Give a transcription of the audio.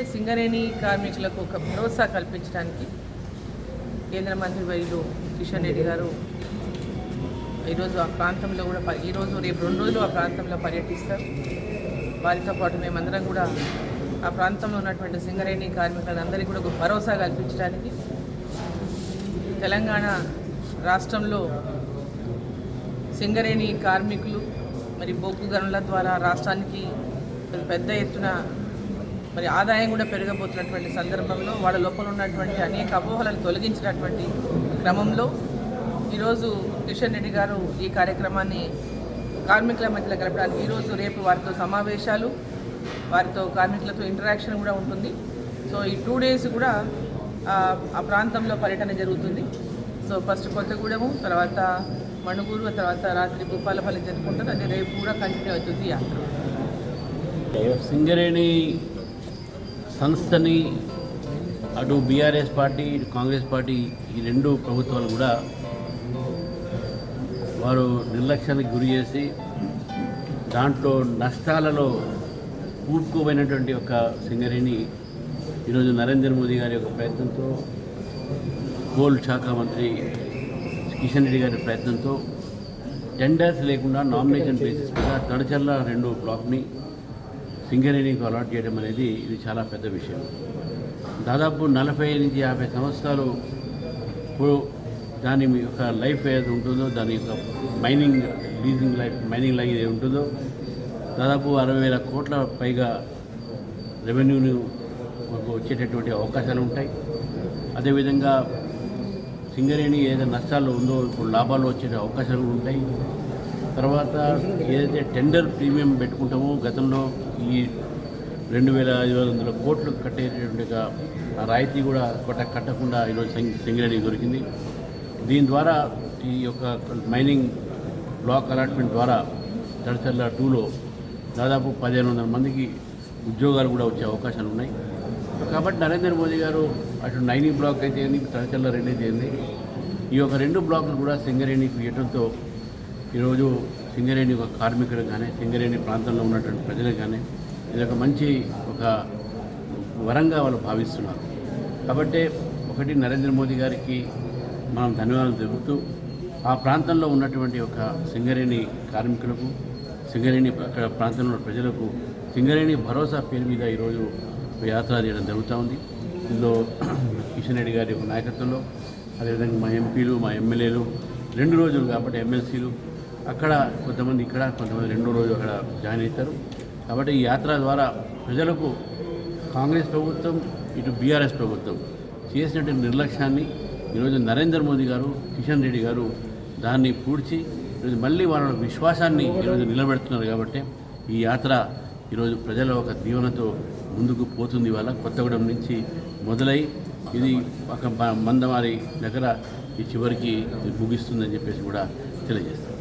అంటే సింగరేణి కార్మికులకు ఒక భరోసా కల్పించడానికి కేంద్ర మంత్రి వర్యులు కిషన్ రెడ్డి గారు ఈరోజు ఆ ప్రాంతంలో కూడా ఈరోజు రేపు 2 రోజులు ఆ ప్రాంతంలో పర్యటిస్తారు. వారితో పాటు మేమందరం కూడా ఆ ప్రాంతంలో ఉన్నటువంటి సింగరేణి కార్మికులందరికీ కూడా ఒక భరోసా కల్పించడానికి తెలంగాణ రాష్ట్రంలో సింగరేణి కార్మికులు మరి బొగ్గు గనుల ద్వారా రాష్ట్రానికి పెద్ద ఎత్తున మరి ఆదాయం కూడా పెరగబోతున్నటువంటి సందర్భంలో వాళ్ళ లోపల ఉన్నటువంటి అనేక అపోహలను తొలగించినటువంటి క్రమంలో ఈరోజు కిషన్ రెడ్డి గారు ఈ కార్యక్రమాన్ని కార్మికుల మధ్యలో గడపడానికి ఈరోజు రేపు వారితో సమావేశాలు, వారితో కార్మికులతో ఇంటరాక్షన్ కూడా ఉంటుంది. సో ఈ 2 days కూడా ఆ ప్రాంతంలో పర్యటన జరుగుతుంది. సో ఫస్ట్ కొత్తగూడెము, తర్వాత మణుగూరు, తర్వాత రాత్రి భూపాలపల్లి జరుపుకుంటారు. అది రేపు కూడా కంటిన్యూ అవుతుంది యాత్ర. సింగరేణి సంస్థని అటు బీఆర్ఎస్ పార్టీ, ఇటు కాంగ్రెస్ పార్టీ, ఈ 2 ప్రభుత్వాలు కూడా వారు నిర్లక్ష్యానికి గురి చేసి దాంట్లో నష్టాలలో కూరుకుపోయినటువంటి ఒక సింగరేణి ఈరోజు నరేంద్ర మోదీ గారి యొక్క ప్రయత్నంతో, కోల్ శాఖ మంత్రి కిషన్ రెడ్డి గారి ప్రయత్నంతో టెండర్స్ లేకుండా నామినేషన్ బేసిస్ మీద తడచర్ల 2 బ్లాక్ని సింగరేణికి అలాట్ చేయడం అనేది ఇది చాలా పెద్ద విషయం. దాదాపు 40 నుంచి 50 సంవత్సరాలు దాని యొక్క లైఫ్ ఏది ఉంటుందో, దాని యొక్క మైనింగ్ లైఫ్ ఏది ఉంటుందో దాదాపు 60,000 కోట్ల పైగా రెవెన్యూను వచ్చేటటువంటి అవకాశాలు ఉంటాయి. అదేవిధంగా సింగరేణి ఏదైతే నష్టాలు ఉందో ఇప్పుడు లాభాలు వచ్చే అవకాశాలు ఉంటాయి. తర్వాత ఏదైతే టెండర్ ప్రీమియం పెట్టుకుంటామో గతంలో ఈ 2,500 కోట్లు కట్టేటటువంటి రాయితీ కూడా కట్టకుండా ఈరోజు సింగరేణి దొరికింది. దీని ద్వారా ఈ యొక్క మైనింగ్ బ్లాక్ అలాట్మెంట్ ద్వారా తడచర్ల 2లో దాదాపు 1,500 మందికి ఉద్యోగాలు కూడా వచ్చే అవకాశాలు ఉన్నాయి. కాబట్టి నరేంద్ర మోదీ గారు అటు 9 బ్లాక్ అయితే ఏంది, తడచర్ల 2 అయితే ఏంది, ఈ యొక్క 2 బ్లాకులు కూడా సింగరేణికి ఇవ్వడంతో ఈరోజు సింగరేణి ఒక కార్మికులకు కానీ, సింగరేణి ప్రాంతంలో ఉన్నటువంటి ప్రజలకు కానీ ఇది ఒక మంచి ఒక వరంగా వాళ్ళు భావిస్తున్నారు. కాబట్టి ఒకటి నరేంద్ర మోదీ గారికి మనం ధన్యవాదాలు తెలుపుతూ ఆ ప్రాంతంలో ఉన్నటువంటి ఒక సింగరేణి కార్మికులకు, సింగరేణి అక్కడ ప్రాంతంలో ఉన్న ప్రజలకు సింగరేణి భరోసా పేరు మీద ఈరోజు యాత్ర చేయడం జరుగుతూ ఉంది. ఇందులో కిషన్ రెడ్డి గారి యొక్క నాయకత్వంలో, అదేవిధంగా మా ఎంపీలు, మా ఎమ్మెల్యేలు 2 రోజులు కాబట్టి ఎమ్మెల్సీలు అక్కడ కొంతమంది, ఇక్కడ కొంతమంది 2వ రోజు అక్కడ జాయిన్ అవుతారు. కాబట్టి ఈ యాత్ర ద్వారా ప్రజలకు కాంగ్రెస్ ప్రభుత్వం, ఇటు బీఆర్ఎస్ ప్రభుత్వం చేసినటువంటి నిర్లక్ష్యాన్ని ఈరోజు నరేంద్ర మోదీ గారు, కిషన్ రెడ్డి గారు దాన్ని పూడ్చి ఈరోజు మళ్ళీ వాళ్ళ విశ్వాసాన్ని ఈరోజు నిలబెడుతున్నారు. కాబట్టి ఈ యాత్ర ఈరోజు ప్రజల ఒక దీవెనతో ముందుకు పోతుంది. వాళ్ళ కొత్తగూడెం నుంచి మొదలై ఇది ఒక మందమారి దగ్గర ఈ చివరికి ముగిస్తుందని చెప్పేసి కూడా తెలియజేస్తారు.